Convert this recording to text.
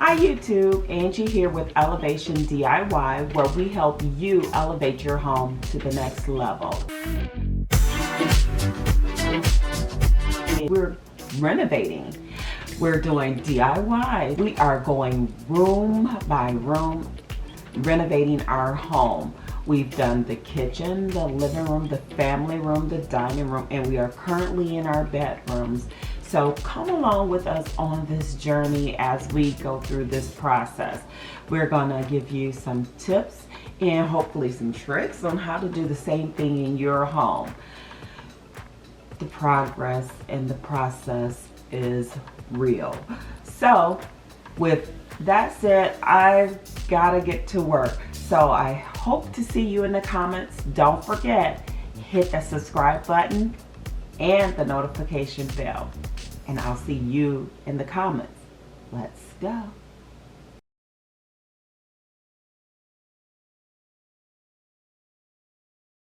Hi YouTube, Angie here with Elevation DIY, where we help you elevate your home to the next level. We're renovating. We're doing DIY. We are going room by room, renovating our home. We've done the kitchen, the living room, the family room, the dining room, and we are currently in our bedrooms. So come along with us on this journey as we go through this process. We're gonna give you some tips and hopefully some tricks on how to do the same thing in your home. The progress and the process is real. So with that said, I've gotta get to work. So I hope to see you in the comments. Don't forget, hit the subscribe button and the notification bell. And I'll see you in the comments. Let's go.